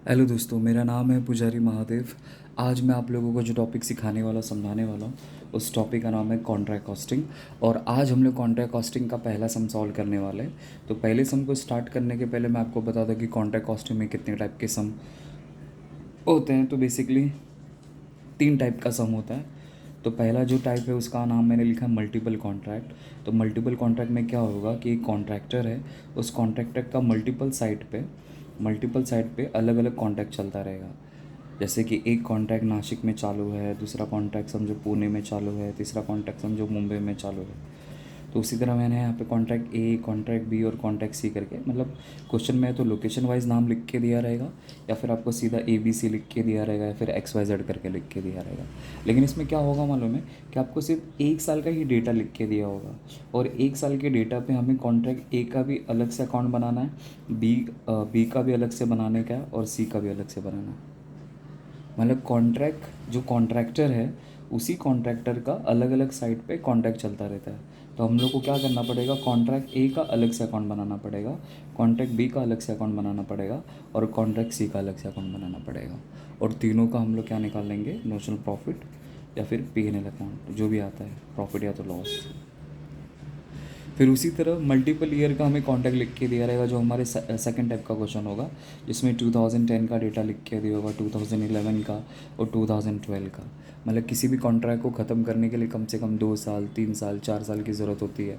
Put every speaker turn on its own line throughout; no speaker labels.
Hello दोस्तों, मेरा नाम है पुजारी महादेव। आज मैं आप लोगों को जो टॉपिक सिखाने वाला समझाने वाला हूँ उस टॉपिक का नाम है कॉन्ट्रैक्ट कॉस्टिंग। और आज हम लोग कॉन्ट्रैक्ट कॉस्टिंग का पहला सम सॉल्व करने वाले हैं। तो पहले सम को स्टार्ट करने के पहले मैं आपको बता दूँ कि कॉन्ट्रैक्ट कॉस्टिंग में कितने टाइप के सम होते हैं। तो बेसिकली 3 टाइप का सम होता है। तो पहला जो टाइप है उसका नाम मैंने लिखा है मल्टीपल कॉन्ट्रैक्ट। तो मल्टीपल कॉन्ट्रैक्ट में क्या होगा कि एक कॉन्ट्रैक्टर है, उस कॉन्ट्रैक्टर का मल्टीपल साइट पे अलग अलग कॉन्ट्रैक्ट चलता रहेगा। जैसे कि एक कॉन्ट्रैक्ट नासिक में चालू है, दूसरा कॉन्ट्रैक्ट समझो पुणे में चालू है, तीसरा कॉन्ट्रैक्ट समझो मुंबई में चालू है। तो उसी तरह मैंने यहाँ पे कॉन्ट्रैक्ट ए, कॉन्ट्रैक्ट बी और कॉन्ट्रैक्ट सी करके, मतलब क्वेश्चन में तो लोकेशन वाइज नाम लिख के दिया रहेगा, या फिर आपको सीधा ए बी सी लिख के दिया रहेगा, या फिर एक्स वाई जेड करके लिख के दिया रहेगा। लेकिन इसमें क्या होगा मालूम है कि आपको सिर्फ 1 साल का ही डेटा लिख के दिया होगा, और 1 साल के डेटा पे हमें कॉन्ट्रैक्ट ए का भी अलग से अकाउंट बनाना है, बी का भी अलग से बनाने का है, और सी का भी अलग से बनाना है। मतलब कॉन्ट्रैक्ट जो कॉन्ट्रैक्टर है, उसी कॉन्ट्रैक्टर का अलग अलग साइट पे कॉन्ट्रैक्ट चलता रहता है। तो हम लोग को क्या करना पड़ेगा, कॉन्ट्रैक्ट ए का अलग से अकाउंट बनाना पड़ेगा, कॉन्ट्रैक्ट बी का अलग से अकाउंट बनाना पड़ेगा, और कॉन्ट्रैक्ट सी का अलग से अकाउंट बनाना पड़ेगा। और तीनों का हम लोग क्या निकाल लेंगे, नोशनल प्रॉफिट या फिर P&L अकाउंट, जो भी आता है, प्रॉफिट या तो लॉस। फिर उसी तरह मल्टीपल ईयर का हमें कॉन्टैक्ट लिख के दिया रहेगा, जो हमारे सेकंड टाइप का क्वेश्चन होगा, जिसमें 2010 का डेटा लिख के दिया होगा, 2011 का और 2012 का। मतलब किसी भी कॉन्ट्रैक्ट को ख़त्म करने के लिए कम से कम 2 साल, 3 साल, 4 साल की ज़रूरत होती है।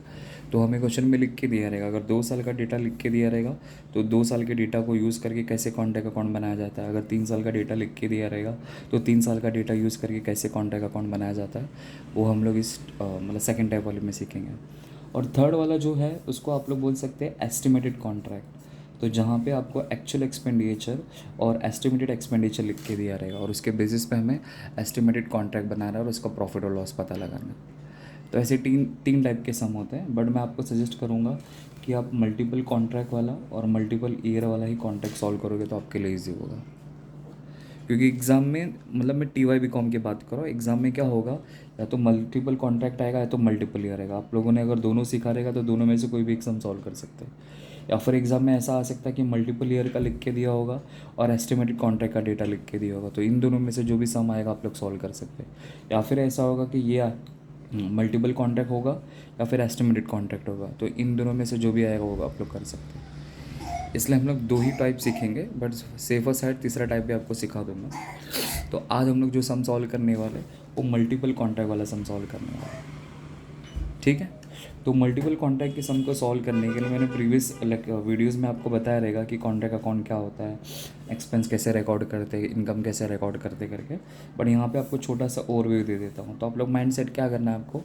तो हमें क्वेश्चन में लिख के दिया रहेगा, अगर 2 साल का डेटा लिख के दिया रहेगा तो 2 साल के डेटा को यूज़ करके कैसे कॉन्टैक्ट अकाउंट बनाया जाता है। अगर 3 साल का डेटा लिख के दिया रहेगा तो 3 साल का डेटा यूज़ करके कैसे कॉन्टैक्ट अकाउंट बनाया जाता है, वो हम लोग इस मतलब सेकेंड टाइप वाले में सीखेंगे। और थर्ड वाला जो है उसको आप लोग बोल सकते हैं एस्टिमेटेड कॉन्ट्रैक्ट। तो जहाँ पे आपको एक्चुअल एक्सपेंडिचर और एस्टिमेटेड एक्सपेंडिचर लिख के दिया रहेगा, और उसके बेसिस पे हमें एस्टिमेटेड कॉन्ट्रैक्ट बनाना है और उसका प्रॉफिट और लॉस पता लगाना है। तो ऐसे तीन तीन टाइप के सम होते हैं, बट मैं आपको सजेस्ट करूँगा कि आप मल्टीपल कॉन्ट्रैक्ट वाला और मल्टीपल ईयर वाला ही कॉन्ट्रैक्ट सॉल्व करोगे तो आपके लिए ईजी होगा। क्योंकि एग्ज़ाम में, मतलब मैं TY BCom की बात कर रहा हूँ, एग्ज़ाम में क्या होगा, या तो मल्टीपल कॉन्ट्रैक्ट आएगा या तो मल्टीपल ईयर आएगा। आप लोगों ने अगर दोनों सीखा रहेगा तो दोनों में से कोई भी एक सम सॉल्व कर सकते हैं। या फिर एग्ज़ाम में ऐसा आ सकता है कि मल्टीपल ईयर का लिख के दिया होगा और एस्टिमेटेड कॉन्ट्रैक्ट का डेटा लिख के दिया होगा, तो इन दोनों में से जो भी सम आएगा आप लोग सॉल्व कर सकते हैं। या फिर ऐसा होगा कि ये मल्टीपल कॉन्ट्रैक्ट होगा या फिर एस्टिमेटेड कॉन्ट्रैक्ट होगा, तो इन दोनों में से जो भी आएगा वो आप लोग कर सकते हैं। इसलिए हम लोग 2 ही टाइप सीखेंगे, बट सेफर साइड तीसरा टाइप भी आपको सिखा दूंगा। तो आज हम लोग जो सम सॉल्व करने वाले वो मल्टीपल कॉन्ट्रैक्ट वाला सम सॉल्व करने वाले, ठीक है। तो मल्टीपल कॉन्ट्रैक्ट के सम को सॉल्व करने के लिए मैंने प्रीवियस वीडियोस में आपको बताया रहेगा कि कॉन्ट्रैक्ट अकाउंट क्या होता है, एक्सपेंस कैसे रिकॉर्ड करते हैं, इनकम कैसे रिकॉर्ड करते करके। बट यहाँ पे आपको छोटा सा ओवरव्यू दे देता हूँ। तो आप लोग माइंड सेट क्या करना है आपको,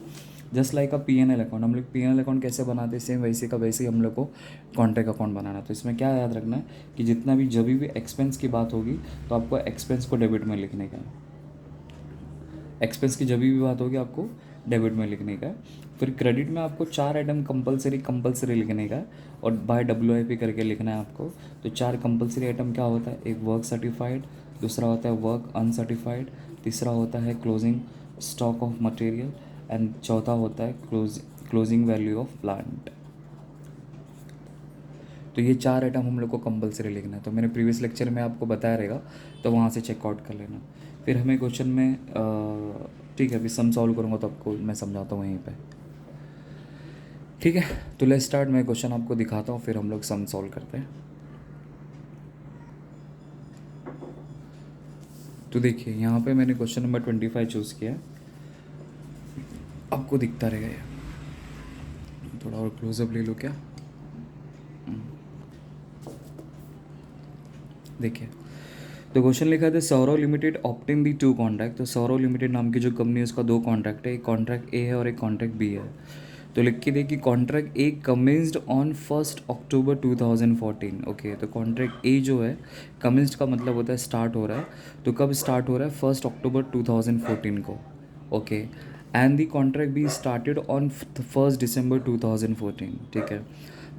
जस्ट लाइक P&L अकाउंट, हम लोग P&L अकाउंट कैसे बनाते हैं सेम वैसे का वैसे ही हम लोग को कॉन्ट्रैक्ट अकाउंट बनाना है। तो इसमें क्या याद रखना है कि जितना भी जब भी एक्सपेंस की बात होगी तो आपको एक्सपेंस को डेबिट में लिखने का है। एक्सपेंस की जब भी बात होगी आपको डेबिट में लिखने का है। फिर क्रेडिट में आपको 4 आइटम कंपलसरी लिखने का है, और बाय WIP करके लिखना है आपको। तो 4 कंपलसरी आइटम क्या होता है, एक वर्क सर्टिफाइड, दूसरा होता है वर्क अनसर्टिफाइड, तीसरा होता है closing stock of material, and चौथा होता है क्लोजिंग वैल्यू ऑफ प्लांट। तो ये 4 आइटम हम लोग को कंपलसरी लिखना है। तो मैंने प्रीवियस लेक्चर में आपको बताया रहेगा, तो वहाँ से चेकआउट कर लेना। फिर हमें क्वेश्चन में ठीक है, अभी सम सॉल्व करूँगा तो आपको मैं समझाता हूँ वहीं पे, ठीक है। तो लेट्स स्टार्ट, मैं क्वेश्चन आपको दिखाता हूँ फिर हम लोग सम सॉल्व करते हैं। तो देखिए यहाँ पे मैंने क्वेश्चन नंबर 25 चूज़ किया, आपको दिखता रहेगा ये। थोड़ा और क्लोजअप ले लो क्या, देखिए। तो क्वेश्चन लिखा था Saurav limited obtained the 2 contract. तो सौरव लिमिटेड नाम की जो कंपनी है उसका 2 कॉन्ट्रैक्ट है, एक कॉन्ट्रैक्ट ए है और एक कॉन्ट्रैक्ट बी है। तो लिख के देखिए contract A commenced on 1 October 2014। Okay, तो कॉन्ट्रैक्ट ए जो है, कमेंस्ड का मतलब होता है स्टार्ट हो रहा है। तो कब स्टार्ट हो रहा है, 1 अक्टूबर 2014 को। Okay, and the contract be started on 1 दिसंबर 2014, ठीक है।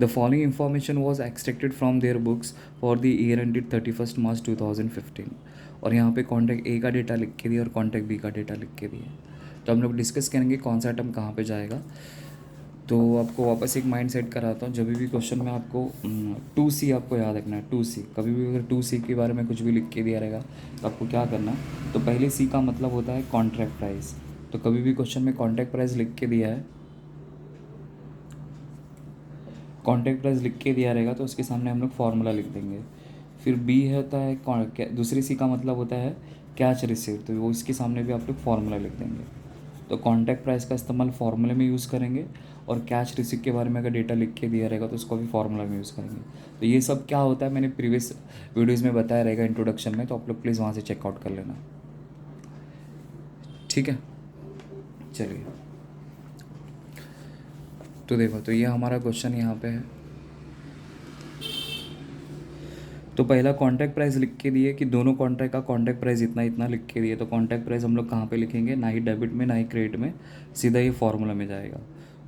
The following information was extracted from their books for the year ended 31 March 2015। और यहाँ पे कॉन्ट्रैक्ट ए का डेटा लिख के दिया और कॉन्ट्रैक्ट बी का डेटा लिख के दिया। तो हम लोग डिस्कस करेंगे कौन सा आइटम कहाँ पे जाएगा। तो आपको वापस एक माइंड सेट कराता हूँ। जब भी क्वेश्चन में आपको 2C आपको याद रखना है। 2C कभी भी अगर 2C के बारे में कुछ भी लिख के दिया रहेगा तो आपको क्या करना है, तो पहले C का मतलब होता है कॉन्ट्रैक्ट प्राइस। तो कभी भी क्वेश्चन में कॉन्ट्रैक्ट प्राइस लिख के दिया है, कॉन्ट्रैक्ट प्राइस लिख के दिया रहेगा तो उसके सामने हम लोग फार्मूला लिख देंगे। फिर B होता है दूसरी C का मतलब होता है कैश रिसीव्ड, तो वो इसके सामने भी आप लोग फार्मूला लिख देंगे। तो कॉन्ट्रैक्ट प्राइस का इस्तेमाल फार्मूले में यूज़ करेंगे, और कैश रिसीव के बारे में अगर डेटा लिख के दिया रहेगा तो उसको भी फार्मूला में यूज़ करेंगे। तो ये सब क्या होता है मैंने प्रीवियस वीडियोज़ में बताया रहेगा इंट्रोडक्शन में, तो आप लोग प्लीज़ वहाँ से चेकआउट कर लेना। ठीक है, चलिए। तो देखो, तो ये हमारा क्वेश्चन यहाँ पे है। तो पहला कॉन्ट्रैक्ट प्राइस लिख के दिए कि दोनों कॉन्ट्रैक्ट का कॉन्ट्रैक्ट प्राइस इतना इतना लिख के दिए, तो कॉन्ट्रैक्ट प्राइस हम लोग कहाँ पे लिखेंगे, ना ही डेबिट में ना ही क्रेडिट में, सीधा ये फार्मूला में जाएगा।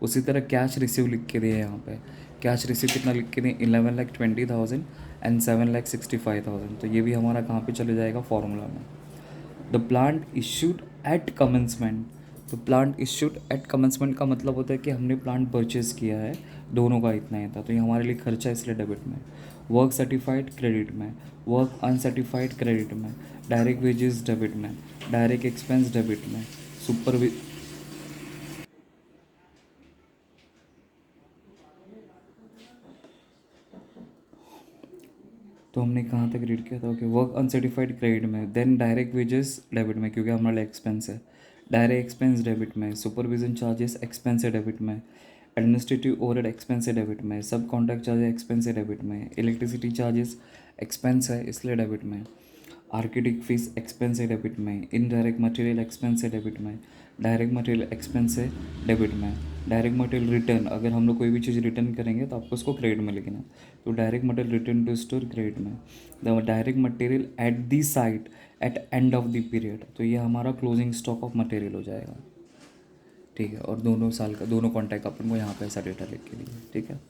उसी तरह कैश रिसीव लिख के दिए यहाँ पे, कैश रिसीव कितना लिख के दिए 11,20,000 एंड 7,65,000, तो ये भी हमारा कहाँ पे चले जाएगा, फार्मूला में। The plant issued at commencement, तो प्लांट इशूड एट कमेंसमेंट का मतलब होता है कि हमने प्लांट परचेज किया है, दोनों का इतना ही था, तो ये हमारे लिए खर्चा है इसलिए डेबिट में। वर्क सर्टिफाइड क्रेडिट में, वर्क अनसर्टिफाइड क्रेडिट में, डायरेक्ट वेजेस डेबिट में, डायरेक्ट एक्सपेंस डेबिट में, सुपर। तो हमने कहाँ तक रीड किया था, ओके, वर्क अनसर्टिफाइड क्रेडिट में, देन डायरेक्ट वेजेस डेबिट में क्योंकि हमारा एक्सपेंस है, डायरेक्ट एक्सपेंस डेबिट में, सुपरविजन चार्जेस एक्सपेंस है डेबिट में, एडमिनिस्ट्रेटिव ओवरहेड एक्सपेंस है डेबिट में, सब कॉन्ट्रैक्ट चार्जेस एक्सपेंस है डेबिट में, इलेक्ट्रिसिटी चार्जेस एक्सपेंस है इसलिए डेबिट में, आर्किटेक्ट फीस एक्सपेंस है डेबिट में, इनडायरेक्ट मटेरियल एक्सपेंस है डेबिट में, डायरेक्ट मटेरियल एक्सपेंस है डेबिट में, डायरेक्ट मटेरियल रिटर्न, अगर हम लोग कोई भी चीज़ रिटर्न करेंगे तो आपको उसको क्रेडिट में लिखना है, तो direct material return to store credit में, the direct material at the site at end of the period, तो ये हमारा क्लोजिंग स्टॉक ऑफ मटेरियल हो जाएगा। ठीक है, और दोनों साल का दोनों कॉन्टैक्ट अपन को यहाँ पे ऐसा डेटा लिख के दिया। ठीक है,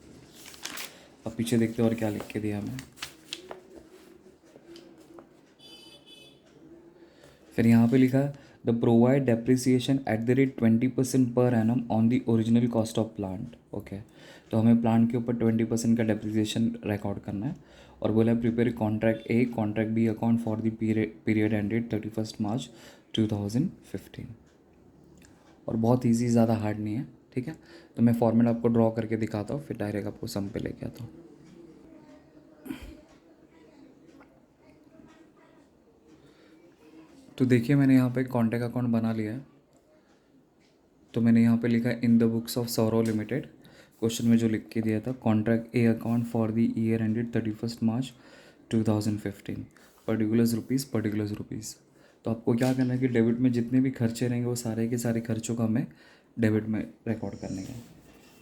अब पीछे देखते हैं और क्या लिख के दिया हमें। फिर यहाँ पे लिखा है the provide depreciation at the rate 20% per annum on the original cost of plant. Okay, तो हमें प्लांट के ऊपर 20% का डेप्रिसिएशन रिकॉर्ड करना है, और बोला है prepare contract A contract B account for the period ended 31 March 2015। और बहुत ईजी, ज़्यादा हार्ड नहीं है। ठीक है, तो मैं फॉर्मेट आपको ड्रॉ करके दिखाता हूँ, फिर डायरेक्ट आपको सम पे लेके आता हूँ। तो देखिए, मैंने यहाँ पे कॉन्टैक्ट अकाउंट बना लिया है। तो मैंने यहाँ पे लिखा है in the books of Saurav limited, question में जो लिख के दिया था, contract A account for the year ended 31 March 2015, particulars rupees particulars rupees. तो आपको क्या करना है कि डेबिट में जितने भी खर्चे रहेंगे वो सारे के सारे खर्चों का हमें डेबिट में रिकॉर्ड करने का है।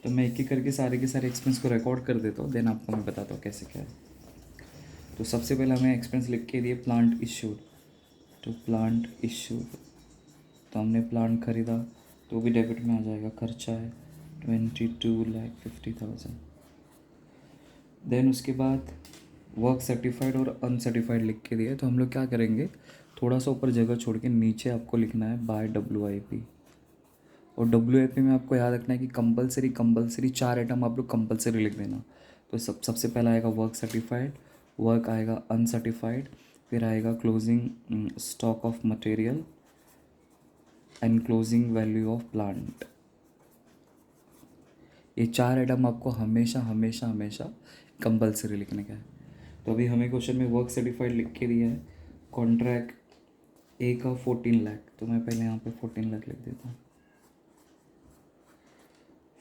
तो मैं एक एक करके सारे के सारे एक्सपेंस को रिकॉर्ड कर देता हूँ, देन आपको मैं बताता हूँ कैसे क्या है। तो सबसे पहले हमें एक्सपेंस लिख के दिए प्लांट इशूड, तो प्लांट इशूड, तो हमने प्लांट खरीदा तो भी डेबिट में आ जाएगा, खर्चा है 22,50,000। देन उसके बाद वर्क सर्टिफाइड और अनसर्टिफाइड लिख के दिया, तो हम लोग क्या करेंगे, थोड़ा सा ऊपर जगह छोड़ के नीचे आपको लिखना है बाय WIP, और WIP में आपको याद रखना है कि कंपलसरी 4 आइटम आप लोग कंपलसरी लिख देना। तो सबसे पहला आएगा वर्क सर्टिफाइड, वर्क आएगा अनसर्टिफाइड, फिर आएगा closing stock of material and closing value of plant. ये 4 आइटम आपको हमेशा हमेशा हमेशा कंपलसरी लिखने का है। तो अभी हमें क्वेश्चन में वर्क सर्टिफाइड लिख के दिया है, कॉन्ट्रैक्ट ए का 14 लाख, तो मैं पहले यहाँ पे 14 लाख लिख देता हूँ।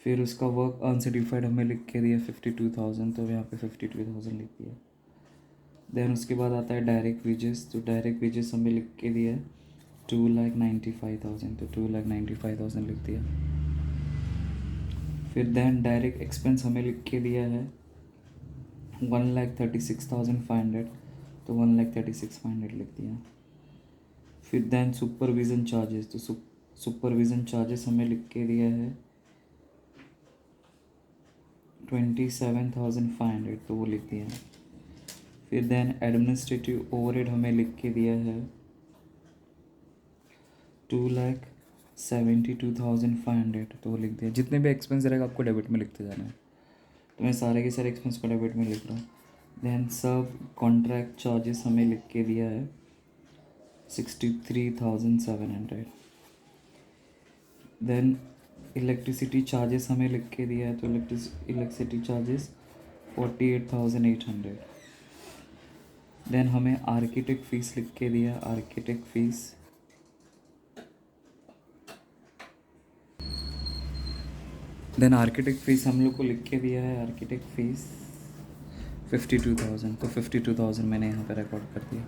फिर उसका वर्क अनसर्टिफाइड हमें लिख के दिया 52,000, तो यहाँ पे 52,000 लिख दिया। देन उसके बाद आता है डायरेक्ट वेजेस, तो डायरेक्ट वेजेस हमें लिख के दिया है 2,95,000, तो 2,95,000 लिख दिया। फिर देन डायरेक्ट एक्सपेंस हमें लिख के दिया है 1,36,500, तो 1,36,500 लिख दिया। फिर देन सुपरविज़न चार्जेस, तो सुपरविज़न चार्जेस हमें लिख के दिया है 27,500, तो वो लिख दिया। फिर देन एडमिनिस्ट्रेटिव ओवरहेड हमें लिख के दिया है 72,500 तो वो लिख दिया। जितने भी एक्सपेंस रहेगा आपको डेबिट में लिखते जाना है। तो मैं सारे के सारे एक्सपेंस को डेबिट में लिख रहा हूँ। देन सब कॉन्ट्रैक्ट चार्जेस हमें लिख के दिया है 63,700। देन इलेक्ट्रिसिटी चार्जेस हमें लिख के दिया है, तो इलेक्ट्रिसिटी चार्जेस 48,800। देन हमें आर्किटेक्ट फीस लिख के दिया, architect fees then architect fees हम लोग को लिख के दिया है, आर्किटेक्ट फीस 52,000। तो 52,000 मैंने यहाँ पे रिकॉर्ड कर दिया।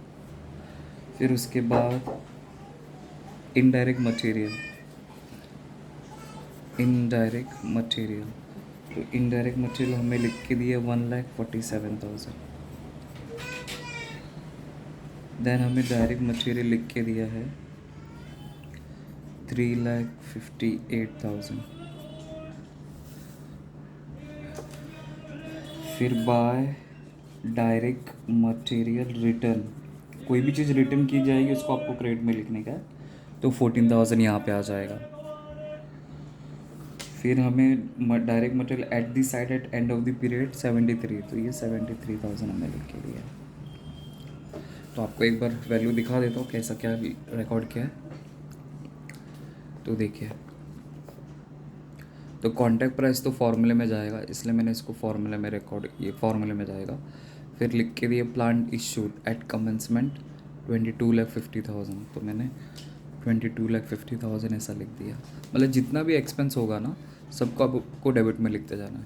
फिर उसके बाद इनडायरेक्ट मटेरियल, तो इनडायरेक्ट मटेरियल हमें लिख के दिया 1,47,000। देन हमें डायरेक्ट मटेरियल लिख के दिया है 3,58,000। फिर बाय डायरेक्ट मटेरियल रिटर्न, कोई भी चीज़ रिटर्न की जाएगी उसको आपको क्रेडिट में लिखने का है, तो 14,000 यहाँ पे आ जाएगा। फिर हमें direct material at the site at end of the period 73, तो ये 73,000 हमें लिख के दिया है। तो आपको एक बार वैल्यू दिखा देता हूँ कैसा क्या रिकॉर्ड किया है। तो देखिए, तो कॉन्ट्रैक्ट प्राइस तो फॉर्मूले में जाएगा, इसलिए मैंने इसको फॉर्मूले में रिकॉर्ड, ये फॉर्मूले में जाएगा। फिर लिख के दिए प्लांट इशूड एट कमेंसमेंट 22,50,000, तो मैंने 22,50,000 ऐसा लिख दिया। मतलब जितना भी एक्सपेंस होगा ना सबको आपको डेबिट में लिखते जाना है।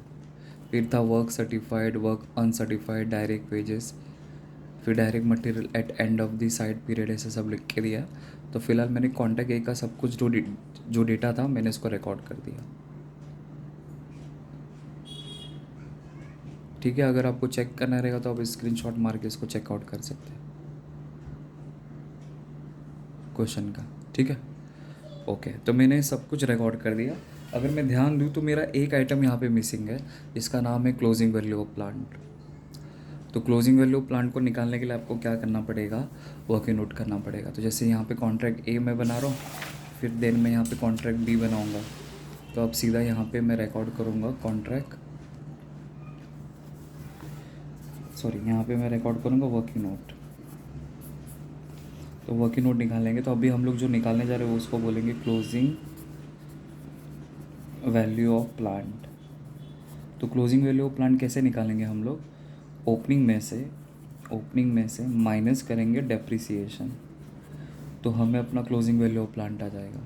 फिर था work certified, work uncertified, direct wages, फिर direct material at end of the site period, ऐसे सब लिख के दिया। तो फिलहाल मैंने कॉन्टैक्ट ए का सब कुछ जो डेटा था मैंने इसको रिकॉर्ड कर दिया। ठीक है, अगर आपको चेक करना रहेगा तो आप स्क्रीनशॉट मार के इसको चेकआउट कर सकते हैं क्वेश्चन का। ठीक है, ओके। तो मैंने सब कुछ रिकॉर्ड कर दिया। अगर मैं ध्यान दूँ तो मेरा एक आइटम यहाँ पे मिसिंग है, इसका नाम है क्लोजिंग वैल्यू ऑफ प्लांट। तो क्लोजिंग वैल्यू ऑफ प्लांट को निकालने के लिए आपको क्या करना पड़ेगा, वर्किंग नोट करना पड़ेगा। तो जैसे यहाँ पे कॉन्ट्रैक्ट ए मैं बना रहा हूँ, फिर देन मैं यहाँ पे कॉन्ट्रैक्ट बी बनाऊँगा। तो अब सीधा यहाँ पे मैं रिकॉर्ड करूँगा यहाँ पे मैं रिकॉर्ड करूँगा वर्किंग नोट। तो वर्किंग नोट निकालेंगे, तो अभी हम लोग जो निकालने जा रहे हैं उसको बोलेंगे क्लोजिंग वैल्यू ऑफ प्लांट। तो क्लोजिंग वैल्यू ऑफ प्लांट कैसे निकालेंगे हम लोग, ओपनिंग में से माइनस करेंगे डेप्रिसिएशन, तो हमें अपना क्लोजिंग वैल्यू ऑफ प्लांट आ जाएगा।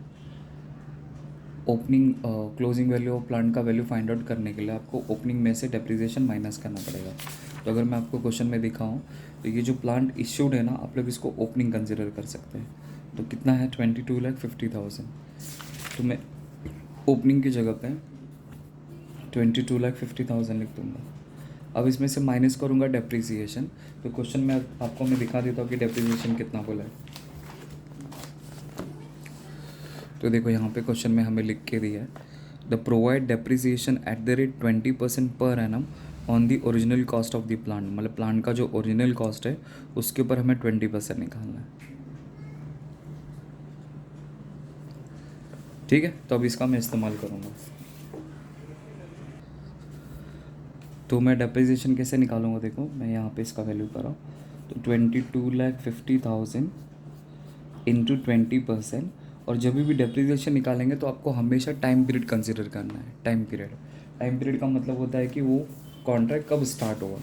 क्लोजिंग वैल्यू ऑफ प्लांट का वैल्यू फाइंड आउट करने के लिए आपको ओपनिंग में से डेप्रिसिएशन माइनस करना पड़ेगा। तो अगर मैं आपको क्वेश्चन में दिखाऊं तो ये जो प्लांट इश्यूड है ना, आप लोग इसको ओपनिंग कंसिडर कर सकते हैं। तो कितना है 22,50,000, तो मैं ओपनिंग की जगह पे 22,50,000 लिख दूँगा। अब इसमें से माइनस करूँगा डेप्रिसिएशन। तो क्वेश्चन में आपको मैं दिखा देता हूँ कि डेप्रिसिएशन कितना बोला है। तो देखो यहाँ पे क्वेश्चन में हमें लिख के दिया है the provide depreciation at the rate 20% per annum on the original cost of the plant. मतलब प्लांट का जो ओरिजिनल कॉस्ट है उसके ऊपर हमें 20% निकालना है। ठीक है, तो अब इसका मैं इस्तेमाल करूँगा। तो मैं डेप्रिसिएशन कैसे निकालूंगा, देखो मैं यहाँ पे इसका वैल्यू कर रहा हूँ। तो 22,50,000 इंटू 20%, और जब भी डेप्रिसिएशन निकालेंगे तो आपको हमेशा टाइम पीरियड कंसिडर करना है। टाइम पीरियड का मतलब होता है कि वो कॉन्ट्रैक्ट कब स्टार्ट हुआ।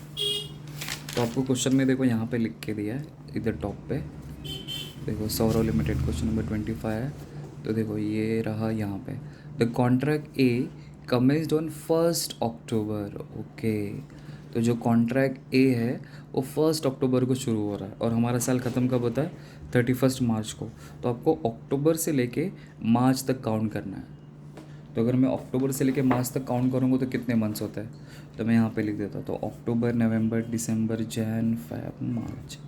तो आपको क्वेश्चन में देखो यहाँ पे लिख के दिया है इधर टॉप पे, देखो सौरव लिमिटेड क्वेश्चन नंबर 25 है। तो देखो ये रहा यहाँ पे, the contract A commenced on 1 October. Okay, तो जो कॉन्ट्रैक्ट ए है वो 1 अक्टूबर को शुरू हो रहा है और हमारा साल ख़त्म कब होता है 31 मार्च को। तो आपको अक्टूबर से लेके मार्च तक काउंट करना है। तो अगर मैं अक्टूबर से लेके मार्च तक काउंट करूँगा तो कितने मंथ्स होते हैं, तो मैं यहाँ पे लिख देता हूँ। तो अक्टूबर, नवंबर, दिसंबर, जैन, फेब, मार्च।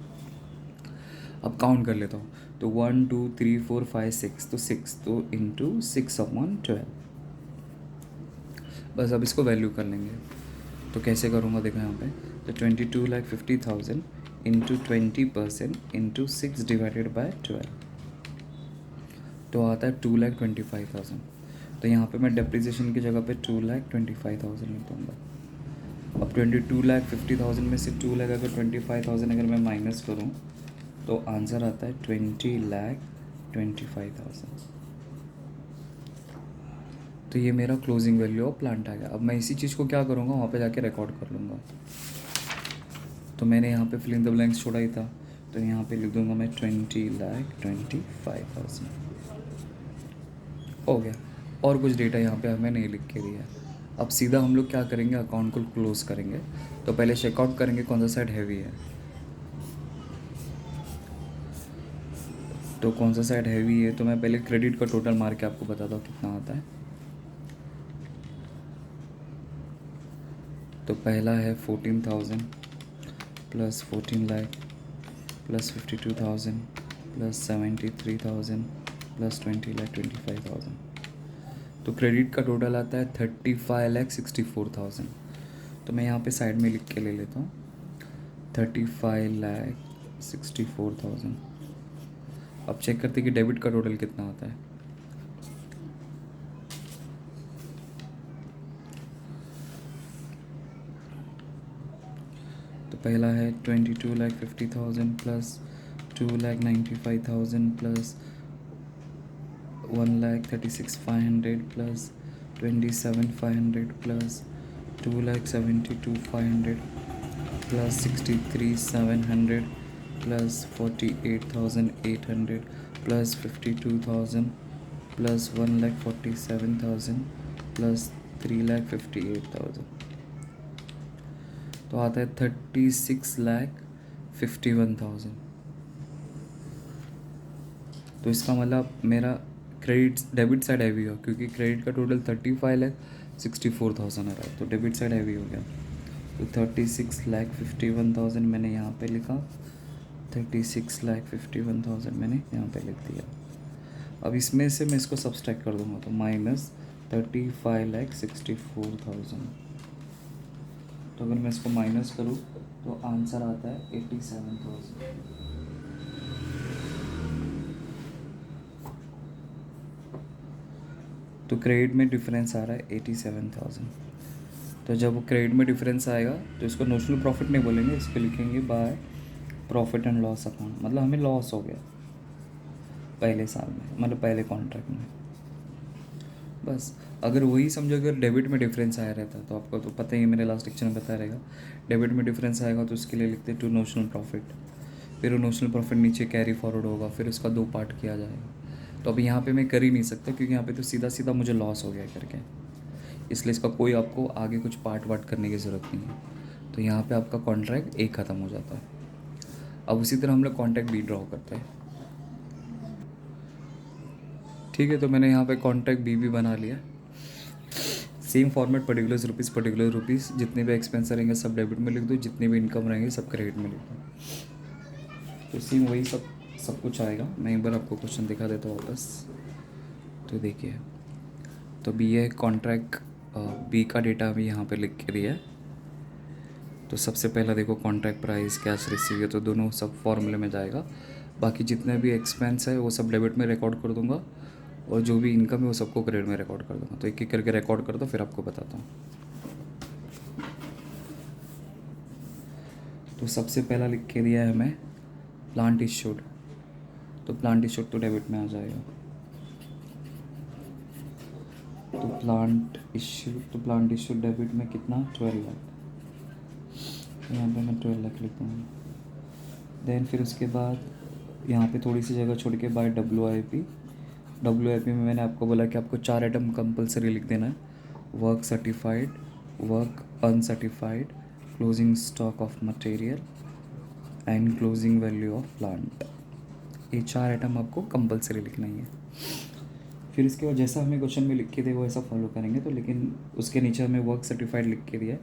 अब काउंट कर लेता हूँ। तो 1 2 3 4 5 6, तो 6, तो इंटू 6/12। बस अब इसको वैल्यू कर लेंगे। तो कैसे करूँगा देखो यहाँ पे, तो 22,50,000 इंटू 20% इंटू 6 डिवाइडेड बाय 12। तो आता है 2,25,000। तो यहाँ पे मैं डेप्रिसिएशन की जगह पे 2,25,000 लिख दूँगा। अब 22,50,000 में से 2 लाख अगर 25,000 अगर मैं माइनस करूँ तो आंसर आता है 20,25,000। तो ये मेरा क्लोजिंग वैल्यू ऑफ प्लांट आ गया। अब मैं इसी चीज़ को क्या करूँगा, वहाँ पे जाके रिकॉर्ड कर लूँगा। तो मैंने यहाँ पे फिल इन द ब्लैंक्स छोड़ा ही था, तो यहाँ पे लिख दूँगा मैं 20,25,000 हो गया। और कुछ डेटा यहाँ पे हमें नहीं लिख के दिया। अब सीधा हम लोग क्या करेंगे, अकाउंट को क्लोज करेंगे। तो पहले चेकआउट करेंगे कौन सा साइड हैवी है। तो कौन सा साइड हैवी है, तो मैं पहले क्रेडिट का टोटल मार के आपको बताता हूँ कितना आता है। तो पहला है 14,000 plus 14 lakh plus 52,000 plus 73,000 plus 20,25,000। तो क्रेडिट का टोटल आता है 35,64,000। तो मैं यहाँ पे साइड में लिख के ले लेता हूँ 35,64,000। अब चेक करते कि डेबिट का टोटल कितना आता है। तो पहला है 22,50,000 plus 2,95,000 plus 1,36,500 plus 27,500 plus 2,72,500 plus 63,700 plus 48,800 plus 52,000 plus 1,47,000 plus 3,58,000। तो आता है 36,51,000। तो इसका मतलब मेरा क्रेडिट डेबिट साइड हैवी हो, क्योंकि क्रेडिट का टोटल 35,64,000 आ रहा है, तो डेबिट साइड हैवी हो गया। तो 36,51,000 मैंने यहाँ पे लिखा, 36,51,000 मैंने यहाँ पे लिख दिया। अब इसमें से मैं इसको सब्सट्रैक्ट कर दूंगा, तो माइनस 35,64,000। तो अगर मैं इसको माइनस करूँ तो आंसर आता है 87,000। तो क्रेडिट में डिफरेंस आ रहा है 87,000। तो जब क्रेडिट में डिफरेंस आएगा तो इसको नोशनल प्रॉफिट नहीं बोलेंगे, इसको लिखेंगे by profit and loss account. मतलब हमें लॉस हो गया पहले साल में, मतलब पहले कॉन्ट्रैक्ट में। बस अगर वही समझो, अगर डेबिट में डिफरेंस आया रहता तो आपको तो पता ही है, मेरे लास्ट लेक्चर में बताया रहेगा। डेबिट में डिफरेंस आएगा तो उसके लिए लिखते टू नोशनल प्रॉफिट, फिर वो नोशनल प्रॉफिट नीचे कैरी फॉरवर्ड होगा, फिर उसका 2 पार्ट किया जाएगा। तो अभी यहाँ पे मैं कर ही नहीं सकता, क्योंकि यहाँ पे तो सीधा सीधा मुझे लॉस हो गया करके, इसलिए इसका कोई आपको आगे कुछ पार्ट वार्ट करने की ज़रूरत नहीं है। तो यहाँ पे आपका कॉन्ट्रैक्ट एक ख़त्म हो जाता है। अब उसी तरह हम लोग कॉन्ट्रैक्ट बी ड्रॉ करते हैं। ठीक है, तो मैंने यहाँ पे कॉन्ट्रैक्ट बी भी बना लिया। सेम फॉर्मेट, पर्टिकुलर रुपीज़, जितने भी एक्सपेंस रहेंगे सब डेबिट में लिख दो, जितने भी इनकम रहेंगे सब क्रेडिट में लिख दो। तो सेम वही सब कुछ आएगा। मैं एक बार आपको क्वेश्चन दिखा देता हूँ वापस। तो देखिए, तो बी है कॉन्ट्रैक्ट, बी का डेटा अभी यहाँ पे लिख के दिया है। तो सबसे पहला देखो कॉन्ट्रैक्ट प्राइस, कैश रिसीव, तो दोनों सब फॉर्मूले में जाएगा। बाकी जितने भी एक्सपेंस है वो सब डेबिट में रिकॉर्ड कर दूंगा, और जो भी इनकम है वो सबको क्रेडिट में रिकॉर्ड कर दूंगा। तो एक एक करके रिकॉर्ड कर दो, फिर आपको बताता हूँ। तो सबसे पहला लिख के दिया है हमें प्लांट इश्यूड। तो प्लांट इश्यूड तो डेबिट में आ जाएगा। तो प्लांट इश्यूड डेबिट में कितना, 12 लाख। यहाँ पे मैं 12 लाख लिख दूँगा। देन फिर उसके बाद यहाँ पे थोड़ी सी जगह छोड़ के बाय WIP में मैंने आपको बोला कि आपको 4 आइटम कंपलसरी लिख देना है। Work certified, work uncertified, closing stock of material and closing value of plant. ये 4 आइटम आपको कंपलसरी लिखना ही है। फिर इसके बाद जैसा हमें क्वेश्चन में लिख के दे वो ऐसा फॉलो करेंगे। तो लेकिन उसके नीचे हमें वर्क सर्टिफाइड लिख के दिया है,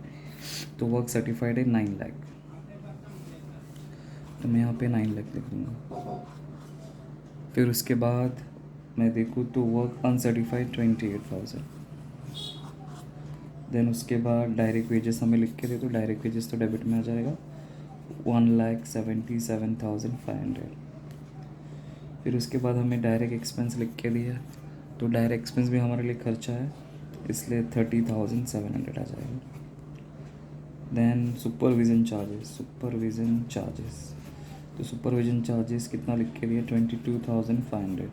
तो वर्क सर्टिफाइड है 9 लाख। तो मैं यहाँ पे 9 लाख लिख दूँगा। फिर उसके बाद मैं देखूँ तो वर्क अनसर्टिफाइड 28,000। देन उसके बाद डायरेक्ट वेजेस हमें लिख के दे, तो डायरेक्ट वेजेस तो डेबिट में आ जाएगा 1,77,500। फिर उसके बाद हमें डायरेक्ट एक्सपेंस लिख के दिया, तो डायरेक्ट एक्सपेंस भी हमारे लिए खर्चा है, इसलिए 30,700 आ जाएगा। देन सुपरविज़न चार्जेस, तो सुपरविज़न चार्जेस कितना लिख के दिया, 22,500।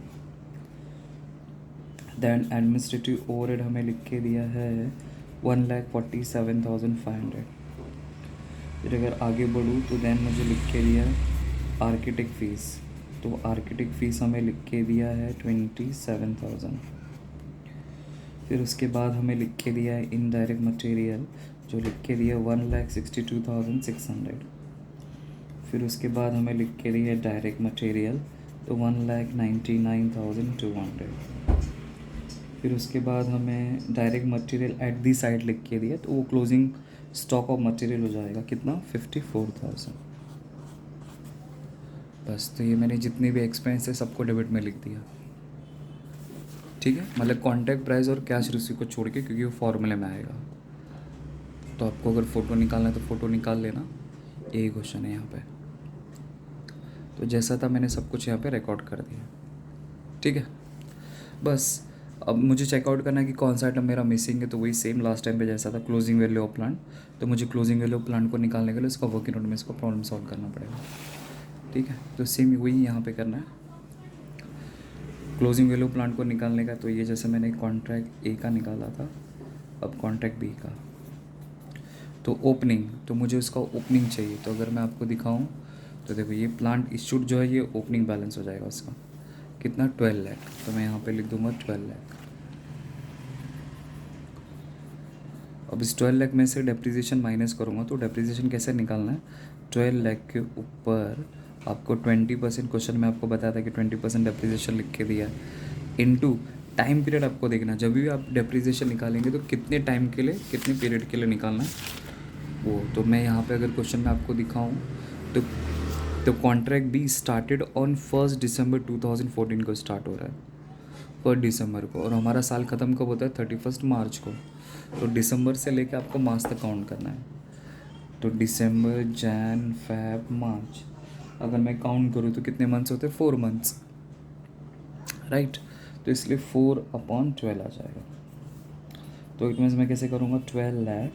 दैन एडमिनिस्ट्रेटिव ओवरहेड हमें लिख के दिया है 1,47,500। फिर अगर आगे बढ़ूँ तो दैन मुझे लिख के दिया आर्किटेक्ट फ़ीस, तो आर्किटेक्ट फ़ीस हमें लिख के दिया है 27,000। फिर उसके बाद हमें लिख के दिया है इनडायरेक्ट मटेरियल, जो लिख के दिया 1,62,600। फिर उसके बाद हमें लिख के दिया है डायरेक्ट मटेरियल, तो 1,99,200। फिर उसके बाद हमें direct material at the side लिख के दिया, तो वो क्लोजिंग स्टॉक ऑफ मटेरियल हो जाएगा कितना, 54,000। बस, तो ये मैंने जितने भी एक्सपेंस है सबको डेबिट में लिख दिया। ठीक है, मतलब कॉन्टैक्ट प्राइस और कैश रिसीव को छोड़ के, क्योंकि वो फॉर्मूले में आएगा। तो आपको अगर फ़ोटो निकालना है तो फ़ोटो निकाल लेना, यही क्वेश्चन है यहाँ पे। तो जैसा था मैंने सब कुछ यहाँ पे रिकॉर्ड कर दिया। ठीक है, बस अब मुझे चेकआउट करना है कि कौन सा आइटम मेरा मिसिंग है, तो वही सेम लास्ट टाइम पे जैसा था, क्लोजिंग वैल्यू ऑफ प्लांट। तो मुझे क्लोजिंग वैल्यू ऑफ प्लांट को निकालने के लिए इसका वर्किंग नोट में इसको प्रॉब्लम सॉल्व करना पड़ेगा। ठीक है, तो सेम वही यहाँ पे करना है, क्लोजिंग वैल्यू प्लांट को निकालने का। तो ये जैसे मैंने कॉन्ट्रैक्ट ए का निकाला था, अब कॉन्ट्रैक्ट बी का। तो ओपनिंग, तो मुझे उसका ओपनिंग चाहिए। तो अगर मैं आपको दिखाऊं तो देखो, ये प्लांट इशूड जो है ये ओपनिंग बैलेंस हो जाएगा उसका कितना, 12 लाख। तो मैं यहाँ पे लिख दूंगा 12 लाख। अब इस 12 लाख में से डेप्रिसिएशन माइनस करूँगा, तो डेप्रिसिएशन कैसे निकालना है, 12 लाख के ऊपर आपको 20%, क्वेश्चन में आपको बताया था कि 20% डेप्रिसिएशन लिख के दिया, इनटू टाइम पीरियड आपको देखना, जब भी आप डेप्रिसिएशन निकालेंगे तो कितने टाइम के लिए, कितने पीरियड के लिए निकालना है वो। तो मैं यहाँ पे अगर क्वेश्चन में आपको दिखाऊँ तो कॉन्ट्रैक्ट बी स्टार्टेड ऑन 1 दिसंबर 2014 को स्टार्ट हो रहा है, 1 दिसंबर को, और हमारा साल ख़त्म कब होता है, 31 मार्च को। तो दिसंबर से लेके आपको मार्च तक काउंट करना है। तो दिसंबर, जैन, फेब, मार्च, अगर मैं काउंट करूँ तो कितने मंथ्स होते हैं, 4 मंथ्स, राइट। तो इसलिए 4/12 आ जाएगा। तो इट मीन्स मैं कैसे करूँगा, 12 लाख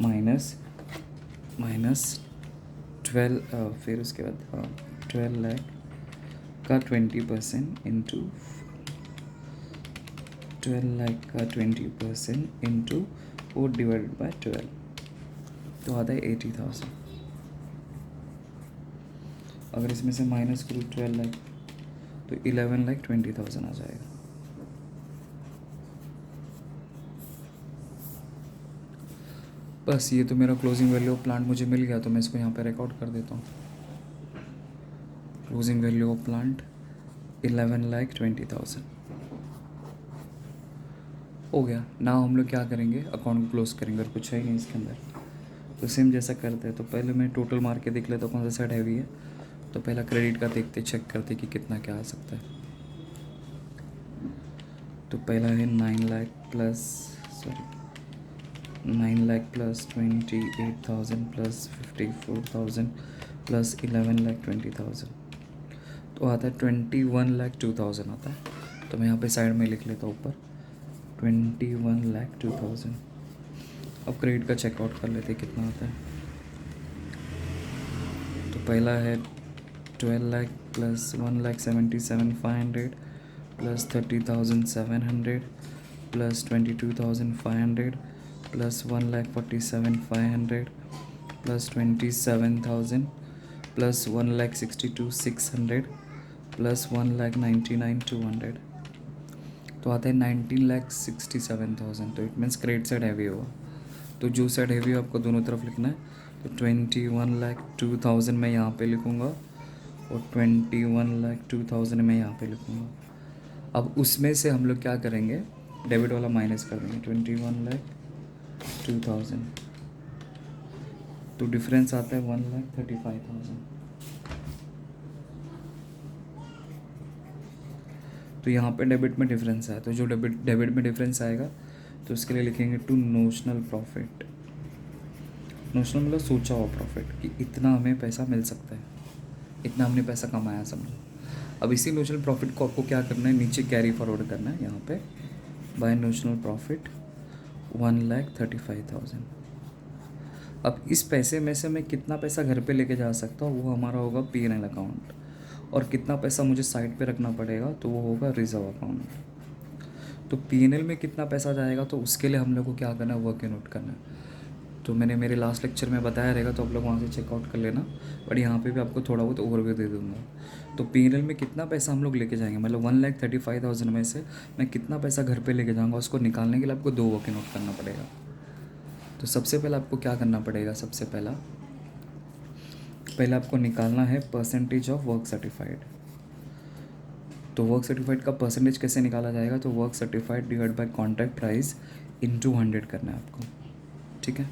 माइनस 12, फिर उसके बाद 12 लाख का 20% इंटू 12 लाख का 20% इंटू 4 डिवाइडेड बाई 12, तो आता है 80,000। अगर इसमें से माइनस करूँ 12 लाख तो 11,20,000 आ जाएगा। बस, ये तो मेरा क्लोजिंग वैल्यू ऑफ प्लांट मुझे मिल गया, तो मैं इसको यहाँ पे रिकॉर्ड कर देता हूँ। क्लोजिंग वैल्यू ऑफ प्लांट 11,20,000 हो गया। ना हम लोग क्या करेंगे, अकाउंट को क्लोज करेंगे, और कुछ है ही नहीं इसके अंदर। तो सेम जैसा करते हैं, तो पहले मैं टोटल मार के देख लेता हूँ कौन सा साइड हैवी है। तो पहला क्रेडिट का देखते, चेक करते कि कितना क्या आ सकता है। तो पहला है 9 लाख प्लस 28,000 प्लस 54,000 प्लस 11,20,000, तो आता है 21,02,000 आता है। तो मैं यहाँ पे साइड में लिख लेता हूँ ऊपर 21,02,000। अब क्रेडिट का चेकआउट कर लेते कितना आता है। तो पहला है 12 lakh plus 1,77,500 plus 30,700 plus 22,500 plus 1,47,500 plus 27,000 plus 1,62,600 plus 1,99,200, तो आता है 19,67,000। तो it means credit side heavy होगा। तो जो साइड हैवी हो आपको दोनों तरफ लिखना है। तो 21,02,000 मैं यहाँ पे लिखूँगा और 21,02,000 मैं यहाँ पे लिखूँगा। अब उसमें से हम लोग क्या करेंगे, डेबिट वाला माइनस कर देंगे 21,02,000, तो डिफरेंस आता है 1,35,000। तो यहाँ पे डेबिट में डिफरेंस आया, तो जो डेबिट में डिफरेंस आएगा तो उसके लिए लिखेंगे टू नोशनल प्रॉफिट। नोशनल मतलब सोचा हुआ प्रॉफिट, कि इतना हमें पैसा मिल सकता है, इतना हमने पैसा कमाया समझो। अब इसी नोशनल प्रॉफिट को आपको क्या करना है, नीचे कैरी फॉरवर्ड करना है यहाँ पे, बाय नोशनल प्रॉफिट 1,35,000। अब इस पैसे में से मैं कितना पैसा घर पे लेके जा सकता हूँ, वो हमारा होगा P&L अकाउंट, और कितना पैसा मुझे साइड पे रखना पड़ेगा तो वो होगा रिजर्व अकाउंट। तो P&L में कितना पैसा जाएगा तो उसके लिए हम लोग को क्या करना है, वर्क नोट करना है। तो मैंने मेरे लास्ट लेक्चर में बताया रहेगा, तो आप लोग वहाँ से चेकआउट कर लेना, बट यहाँ पे भी आपको थोड़ा बहुत ओवरव्यू दे दूँगा। तो P&L में कितना पैसा हम लोग लेके जाएंगे, मतलब 1,35,000 में से मैं कितना पैसा घर पे लेके जाऊँगा, उसको निकालने के लिए आपको 2 वर्क नोट करना पड़ेगा। तो सबसे पहले आपको क्या करना पड़ेगा, सबसे पहले आपको निकालना है परसेंटेज ऑफ वर्क सर्टिफाइड। तो वर्क सर्टिफाइड का परसेंटेज कैसे निकाला जाएगा, तो work certified divide by contract price into 100 करना है आपको, ठीक है।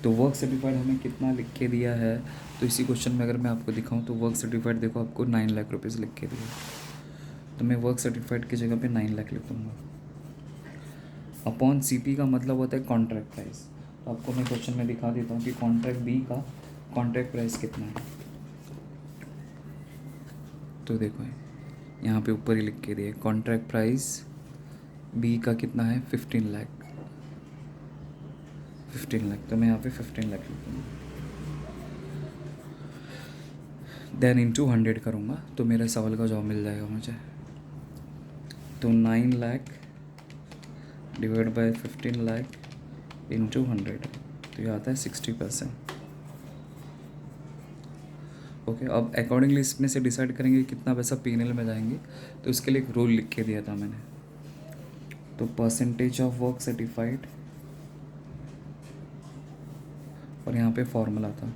तो वर्क सर्टिफाइड हमें कितना लिख के दिया है, तो इसी क्वेश्चन में अगर मैं आपको दिखाऊं तो वर्क सर्टिफाइड देखो आपको 9 लाख रुपीज़ लिख के दिया, तो मैं वर्क सर्टिफाइड की जगह पे 9 लाख लिख दूँगा। अपॉन CP का मतलब होता है कॉन्ट्रैक्ट प्राइस। तो आपको मैं क्वेश्चन में दिखा देता हूँ कि कॉन्ट्रैक्ट B का कॉन्ट्रैक्ट प्राइस कितना है। तो देखो यहाँ पे ऊपर ही लिख के दिए, कॉन्ट्रैक्ट प्राइस B का कितना है, 15 लाख। तो मैं यहाँ पे 15 लाख लिख दूँगा, देन इंटू 100 करूँगा, तो मेरे सवाल का जवाब मिल जाएगा मुझे। तो 9 lakh divide by 15 lakh into 100, तो ये आता है 60%। ओके, अब अकॉर्डिंगली इसमें से डिसाइड करेंगे कितना पैसा P&L में जाएंगे, तो उसके लिए एक रूल लिख के दिया था मैंने। तो परसेंटेज ऑफ वर्क सर्टिफाइड, और यहाँ पे फॉर्मूला था,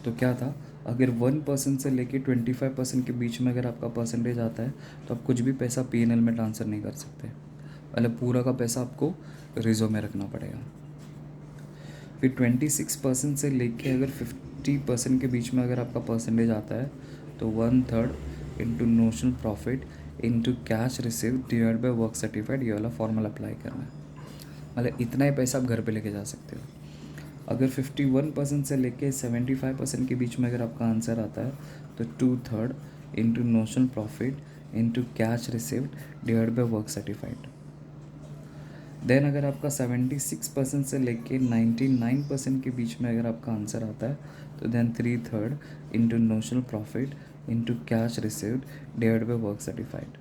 तो क्या था, अगर 1% से लेके 25% के बीच में अगर आपका परसेंटेज आता है तो आप कुछ भी पैसा P&L में ट्रांसफ़र नहीं कर सकते, मतलब पूरा का पैसा आपको रिजर्व में रखना पड़ेगा। फिर 26% से लेके अगर 50% के बीच में अगर आपका परसेंटेज आता है तो 1/3 into notional profit into cash receive divide by work certified, ये वाला फॉर्मूला अप्लाई करना है। मतलब इतना ही पैसा आप घर पे लेके जा सकते हो। अगर 51% से लेके 75% के बीच में अगर आपका आंसर आता है तो 2/3 into notional profit into cash received divide by work certified. Then अगर आपका 76% से लेके 99% के बीच में अगर आपका आंसर आता है तो then 3/3 into notional profit into cash received divide by work certified.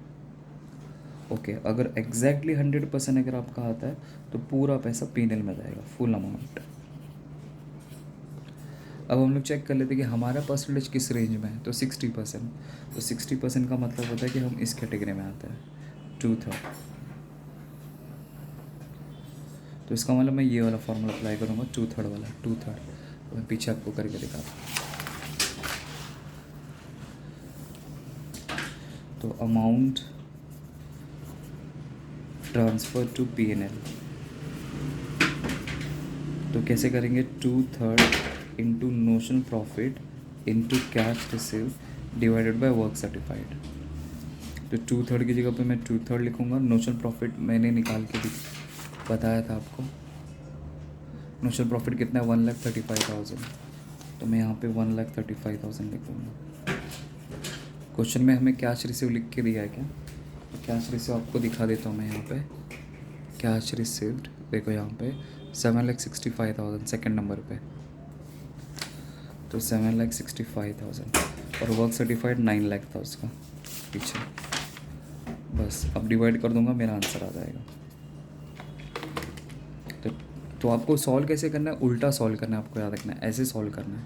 Okay, अगर एग्जैक्टली 100% अगर आपका आता है तो पूरा पैसा P&L में जाएगा, फुल अमाउंट। अब हम लोग चेक कर लेते हैं कि हमारा परसेंटेज किस रेंज में है, तो 60%। तो 60% का मतलब होता है कि हम इस कैटेगरी में आते हैं, 2/3। तो इसका मतलब मैं ये वाला फॉर्मूला अप्लाई करूँगा, 2/3 वाला, 2/3। तो मैं पीछे आपको करके दिखाता हूँ। तो अमाउंट ट्रांसफ़र टू P&L, तो कैसे करेंगे, 2/3 into notional profit into cash receive divided by work certified. तो 2/3 की जगह पे मैं 2/3 लिखूँगा। नोशनल प्रॉफिट मैंने निकाल के भी बताया था आपको, नोशनल प्रॉफिट कितना है, 1,35,000। तो मैं यहाँ पे 1,35,000 लिखूँगा। क्वेश्चन में हमें कैश रिसीव लिख के दिया है क्या, तो कैश रिसीव आपको दिखा देता हूँ मैं यहाँ पे। कैश रिसीव्ड देखो यहाँ पे 7,65,000 सेकेंड नंबर पे, तो 7,65,000, और वर्क सर्टिफाइड 9 लाख था उसका पीछे। बस अब डिवाइड कर दूंगा, मेरा आंसर आ जाएगा। तो आपको सॉल्व कैसे करना है, उल्टा सॉल्व करना है, आपको याद रखना है, ऐसे सॉल्व करना है।